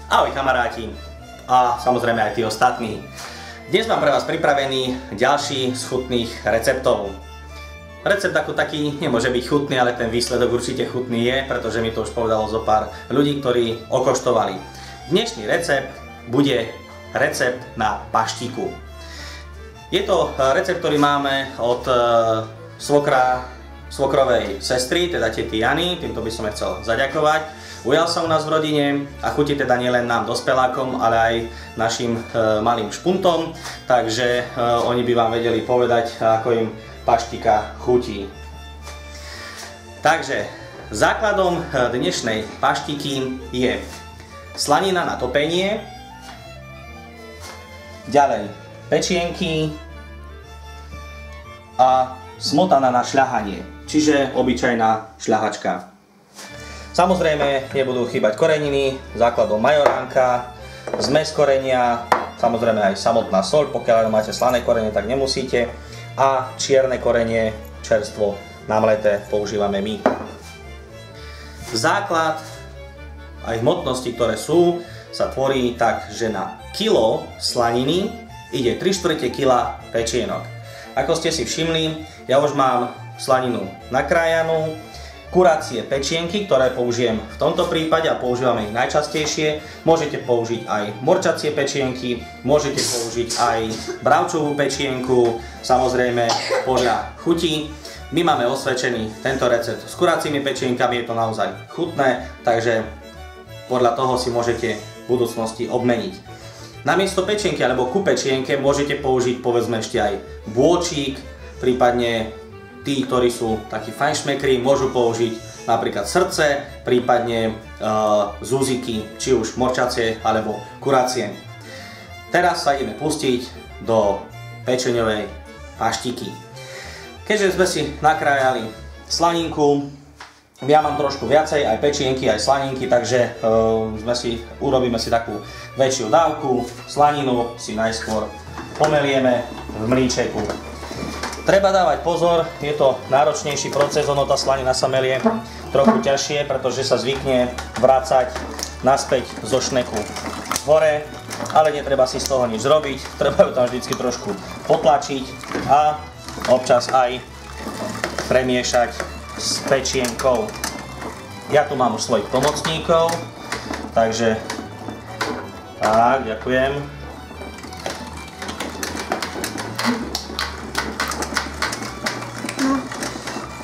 Ahoj kamaráti a samozrejme aj tí ostatní. Dnes mám pre vás pripravený ďalší z chutných receptov. Recept ako taký nemôže byť chutný, ale ten výsledok určite chutný je, pretože mi to už povedalo zo pár ľudí, ktorí okoštovali. Dnešný recept bude recept na paštiku. Je to recept, ktorý máme od svokrovej sestry, teda tety Jany, týmto by som jej chcel zaďakovať. Ujal sa u nás v rodine a chutí teda nielen nám dospelákom, ale aj našim malým špuntom, takže oni by vám vedeli povedať, ako im paštika chutí. Takže základom dnešnej paštiky je slanina na topenie, ďalej pečienky a smotana na šľahanie, čiže obyčajná šľahačka. Samozrejme nebudú chýbať koreniny, základom majoránka, zmes korenia, samozrejme aj samotná soľ, pokiaľ máte slané korenie, tak nemusíte, a čierne korenie, čerstvo namleté, používame my. Základ aj hmotnosti, ktoré sú, sa tvorí tak, že na kilo slaniny ide 3/4 kg pečienok. Ako ste si všimli, ja už mám slaninu nakrájanú, kuracie pečienky, ktoré použijem v tomto prípade a používame ich najčastejšie. Môžete použiť aj morčacie pečienky, môžete použiť aj bravčovú pečienku, samozrejme podľa chutí. My máme osvedčený tento recept s kuracími pečienkami, je to naozaj chutné, takže podľa toho si môžete v budúcnosti obmeniť. Namiesto pečienky alebo ku pečienke môžete použiť povedzme ešte aj bôčik, prípadne tí, ktorí sú takí fajnšmekri, môžu použiť napríklad srdce, prípadne zúziky, či už morčacie alebo kuracie. Teraz sa ideme pustiť do pečeňovej paštiky. Keďže sme si nakrájali slaninku, ja mám trošku viacej, aj pečienky, aj slaninky, takže urobíme si takú väčšiu dávku. Slaninu si najskôr pomelieme v mlíčeku. Treba dávať pozor, je to náročnejší proces, tá slanina sa melie trochu ťažšie, pretože sa zvykne vrácať naspäť zo šneku hore, ale netreba si z toho nič robiť, treba ju tam vždycky trošku potlačiť a občas aj premiešať s pečienkou. Ja tu mám už svojich pomocníkov, takže tak, ďakujem.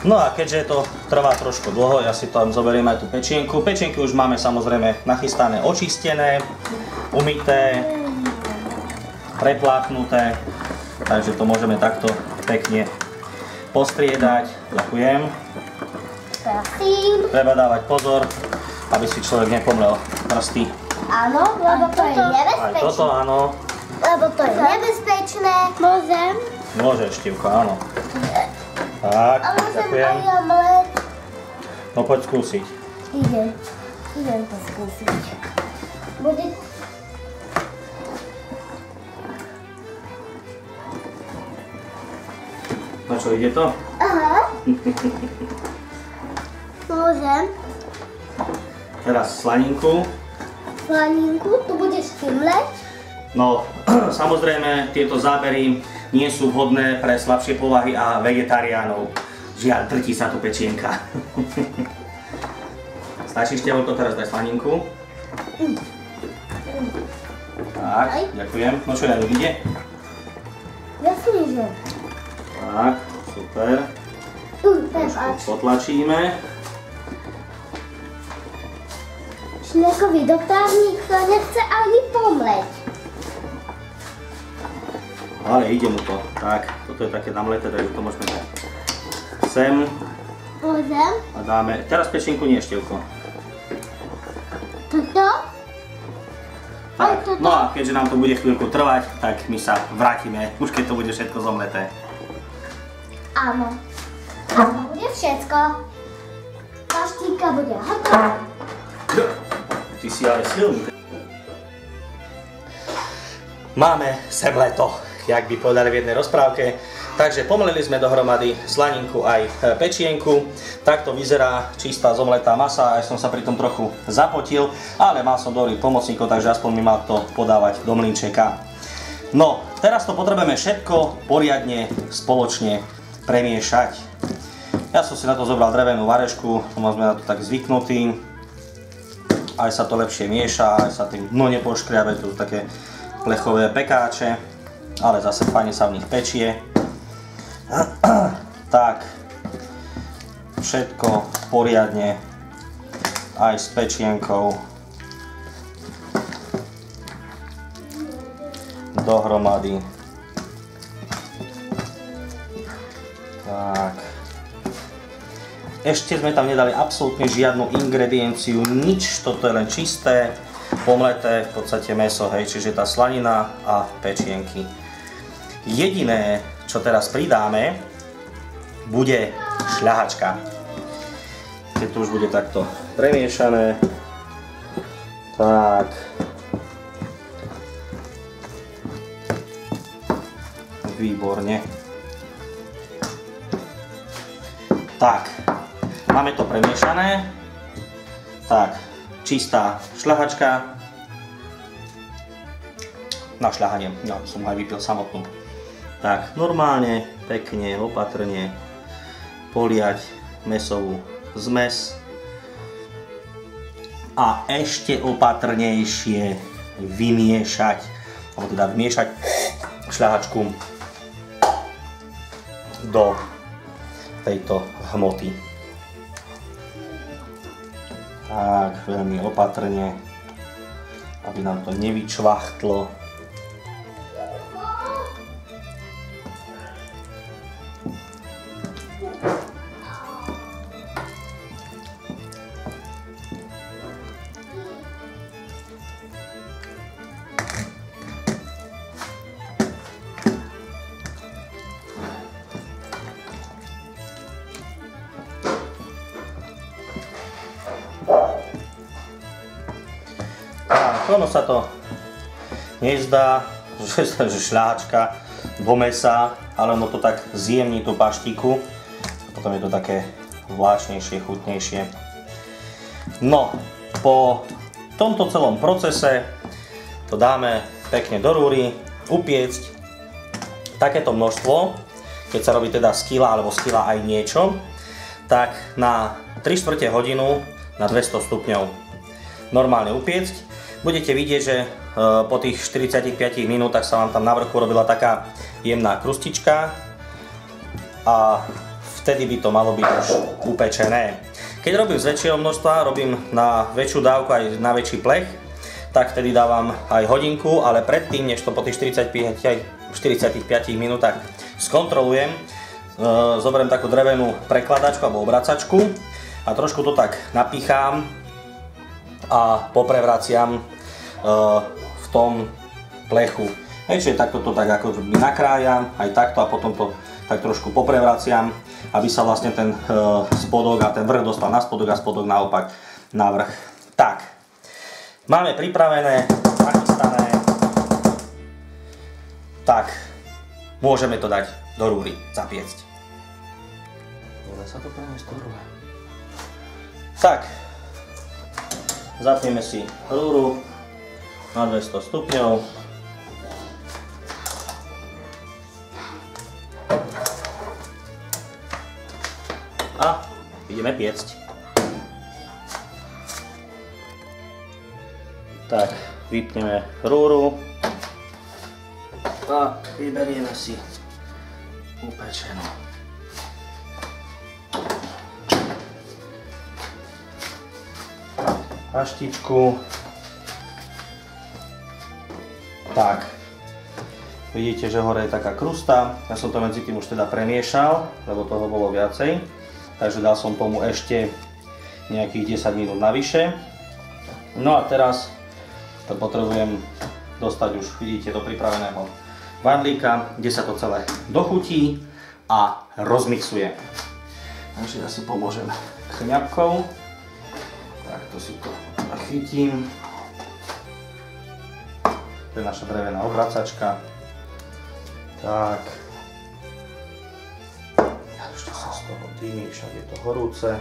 No a keďže to trvá trošku dlho, ja si tam zoberiem aj tú pečienku. Pečienky už máme samozrejme nachystané, očistené, umyté, prepláchnuté, takže to môžeme takto pekne postriedať. Ďakujem. Treba dávať pozor, aby si človek nepomlel prsty. Áno, lebo to je nebezpečné. Aj toto áno. Lebo to je nebezpečné. Môžem? Môžeš, Štívko, áno. Tak, ďakujem. No poď skúsiť. Idem to skúsiť. Bude... No čo, ide to? Aha. Môžem. Teraz slaninku. Slaninku, tu budeš tymleť. No, samozrejme, tieto zábery nie sú vhodné pre slabšie povahy a vegetariánov. Žiaľ, trtí sa tu pečienka. Stačí Števlko, teraz daj slaninku. Tak, ďakujem. No čo, Janu, ide? Jasne, že. Tak, super. Trošku potlačíme. Šnekový dopravník to nechce ani pomleť. Ale ide mu to. Tak, toto je také namleté, takže to môžeme dať sem. Môžem? A dáme, teraz pečienku nie, Števko. Toto? Tak, no a keďže nám to bude chvíľku trvať, tak my sa vrátime, už keď to bude všetko zomleté. Áno. Áno, bude všetko. Paštika bude hotová. Ty si ale silný. Máme sem leto. jak by povedali v jednej rozprávke. Takže pomleli sme dohromady slaninku aj pečienku. Takto vyzerá čistá zomletá masa, aj som sa pri tom trochu zapotil, ale mal som dobrých pomocníkov, takže aspoň mi mal to podávať do mlynčeka. No, teraz to potrebujeme všetko poriadne spoločne premiešať. Ja som si na to zobral drevenú varešku, sme na to tak zvyknutí. Aj sa to lepšie mieša, aj sa tým dno nepoškriabe, to sú také plechové pekáče, ale zase fajne sa v nich pečie. Tak, všetko poriadne, aj s pečienkou dohromady. Tak. Ešte sme tam nedali absolútne žiadnu ingredienciu, nič, toto je len čisté, pomleté, v podstate mäso, hej, čiže tá slanina a pečienky. Jediné, čo teraz pridáme, bude šľahačka. Keď to už bude takto premiešané, tak výborne. Tak, máme to premiešané. Tak, čistá šľahačka. Na šľahanie, ja som aj vypil samotnú. Tak, normálne, pekne, opatrne poliať mäsovú zmes a ešte opatrnejšie vymiešať, alebo teda vymiešať šľahačku do tejto hmoty. Tak, veľmi opatrne, aby nám to nevyčvachtlo. Ono sa to nezdá, že šľahačka do mesa, ale ono to tak zjemní tú paštiku. Potom je to také vláčnejšie, chutnejšie. No, po tomto celom procese to dáme pekne do rúry, upiecť takéto množstvo, keď sa robí teda z kila alebo z kila aj niečo, tak na 3/4 hodinu na 200 stupňov normálne upiecť. Budete vidieť, že po tých 45 minútach sa vám tam na vrchu robila taká jemná krustička a vtedy by to malo byť už upečené. Keď robím z väčšieho množstva, robím na väčšiu dávku aj na väčší plech, tak vtedy dávam aj hodinku, ale predtým, než to po tých 45 minútach skontrolujem, zoberiem takú drevenú prekladačku alebo obracačku a trošku to tak napíchám a poprevraciam v tom plechu. Čiže takto to tak ako nakrájam, aj takto a potom to tak trošku poprevraciam, aby sa vlastne ten spodok a ten vrch dostal na spodok a spodok naopak na vrch. Tak, máme pripravené, nachystané. Tak, môžeme to dať do rúry, zapiecť. Dá sa to preniesť do rúry. Tak, zapneme si rúru na 200 stupňov. A ideme piecť. Tak, vypneme rúru a vyberieme si upečenú. Paštičku. Tak, vidíte, že hore je taká krusta. Ja som to medzi tým už teda premiešal, lebo toho bolo viacej. Takže dal som tomu ešte nejakých 10 minút navyše. No a teraz to potrebujem dostať už, vidíte, do pripraveného vandlíka, kde sa to celé dochutí a rozmixuje. Takže ja si pomôžem chňapkou. Takto si to chytím. To je naša drevená obracačka. Tak. Ešte sa z toho dymí, však je to horúce.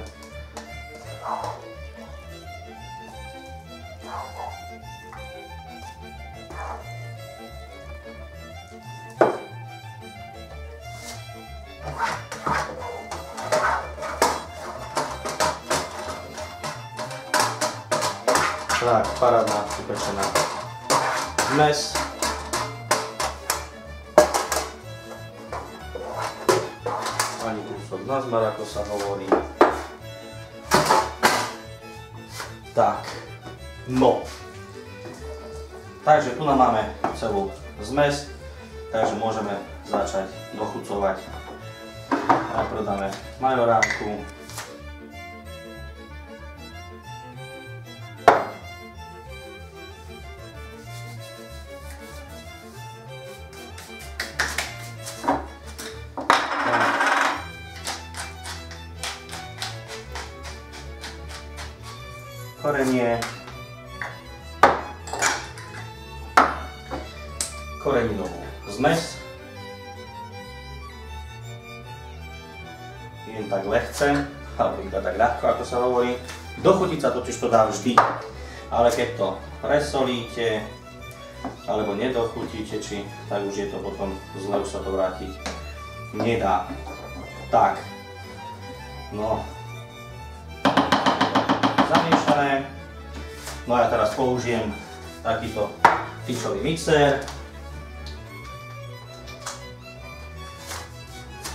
Tak, parádna, upečená zmes. Ani kúsok nazmar, ako sa hovorí. Tak, no. Takže tu máme celú zmes, takže môžeme začať dochucovať. Najprv dáme majoránku. Korenie, koreninovú zmes, jen tak lehce, alebo iba tak ľahko, ako sa hovorí. Dochutiť sa totiž to dá vždy, ale keď to presolíte, alebo nedochutíte, tak už je to potom zle, už sa to vrátiť nedá. Tak, no. Zamiešané. No a ja teraz použijem takýto tyčový mixér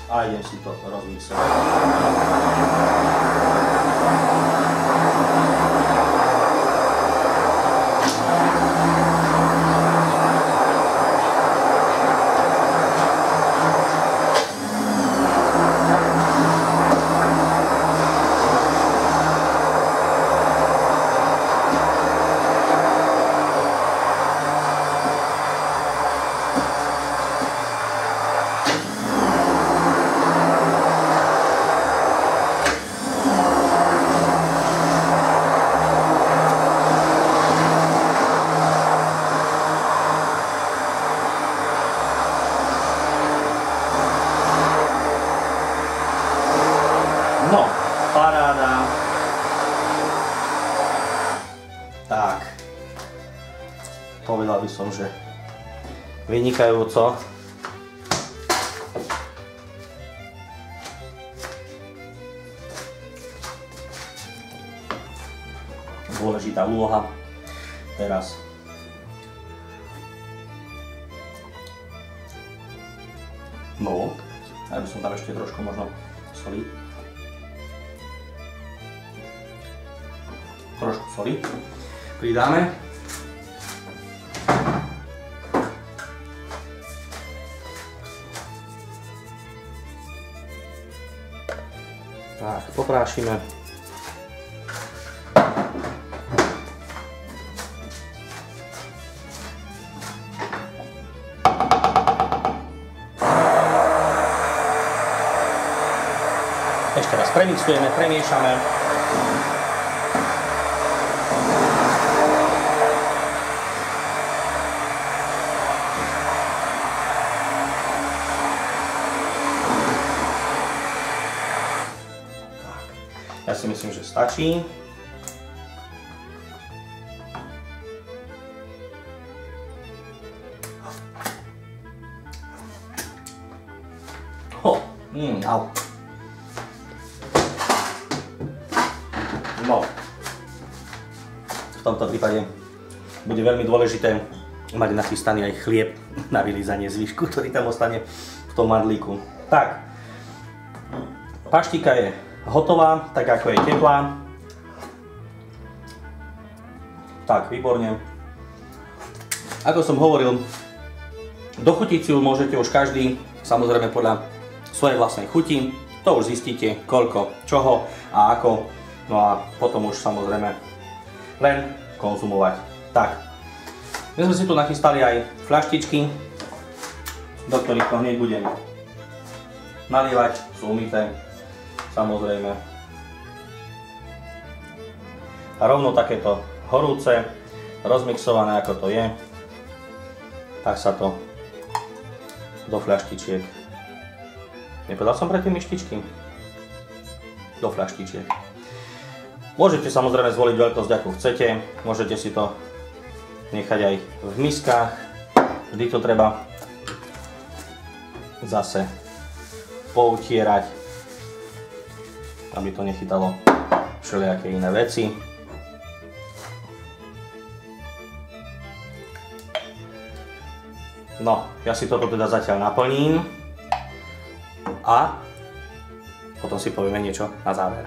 a idem si to rozmixovať. No, paráda. Tak. Povedal by som, že vynikajúco. Dôležitá úloha. Teraz no, ja by som tam ešte trošku možno soli. Trošku soli pridáme. Tak, poprášime. Ešte raz premixujeme, premiešame. Ja si myslím, že stačí. Au. No. V tomto prípade bude veľmi dôležité mať nachystaný aj chlieb na vylízanie zvyšku, ktorý tam ostane v tom mandlíku. Tak. Paštika je hotová, tak ako je teplá. Tak, výborne. Ako som hovoril, dochutiť si ju môžete už každý, samozrejme podľa svojej vlastnej chuti. To už zistíte, koľko, čoho a ako. No a potom už samozrejme len konzumovať. Tak, my sme si tu nachystali aj fľaštičky, do ktorých to hneď budem nalievať, sú umyté. Samozrejme. A rovno takéto horúce, rozmixované ako to je, tak sa to do fľaštičiek. Nepovedal som predtým myštičky? Do fľaštičiek. Môžete samozrejme zvoliť veľkosť, akú chcete. Môžete si to nechať aj v miskách. Vždy to treba zase poutierať, aby to nechytalo všelijaké iné veci. No, ja si toto teda zatiaľ naplním a potom si povieme niečo na záver.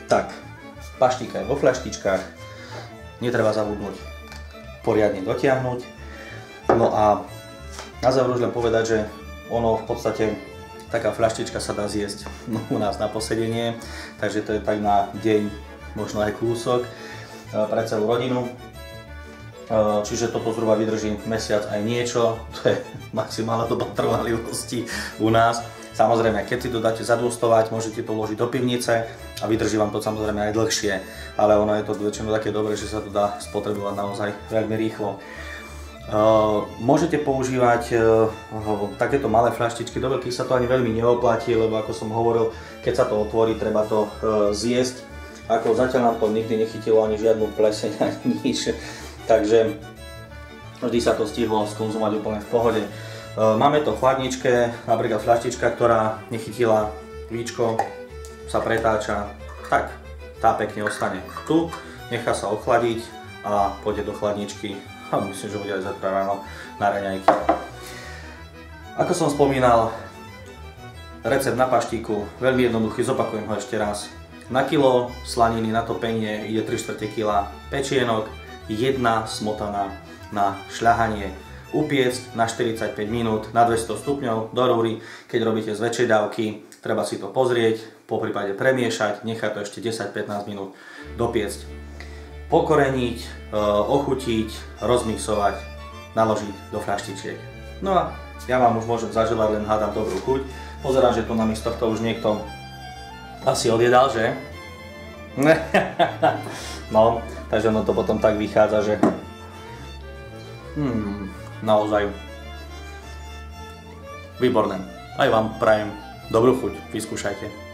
Tak, paštika je vo fľaštičkách, netreba zabudnúť poriadne dotiahnuť. No a na záver už len povedať, že ono v podstate taká fľaštička sa dá zjesť u nás na posedenie, takže to je tak na deň, možno aj kúsok pre celú rodinu. Čiže toto zhruba vydrží mesiac aj niečo, to je maximálna doba trvanlivosti u nás. Samozrejme, keď si to dáte zadústovať, môžete to vložiť do pivnice a vydrží vám to samozrejme aj dlhšie. Ale ono je to väčšinou také dobré, že sa to dá spotrebovať naozaj veľmi rýchlo. Môžete používať takéto malé fľaštičky, do veľkých sa to ani veľmi neoplatí, lebo ako som hovoril, keď sa to otvorí, treba to zjesť. Ako zatiaľ nám to nikdy nechytilo ani žiadnu pleseň, ani nič. Takže vždy sa to stihlo skonzumovať úplne v pohode. Máme to v chladničke, napríklad fľaštička, ktorá nechytila víčko, sa pretáča, tak tá pekne ostane tu, nechá sa ochladiť a pôjde do chladničky a myslím, že bude aj zajtra ráno na raňajky. Ako som spomínal, recept na paštíku, veľmi jednoduchý, zopakujem ho ešte raz. Na kilo slaniny na topenie ide 3/4 kg pečienok, 1 smotana na šľahanie. Upiecť na 45 minút na 200 stupňov do rúry. Keď robíte z väčšej dávky, treba si to pozrieť, poprípade premiešať, nechať to ešte 10-15 minút dopiecť. Pokoreniť, ochutiť, rozmixovať, naložiť do fľaštičiek. No a ja vám už môžem zaželať, len hádam dobrú chuť. Pozerám, že tu namiesto toho už niekto asi odjedal, že? No, takže ono to potom tak vychádza, že naozaj výborné. Aj vám prajem dobrú chuť, vyskúšajte.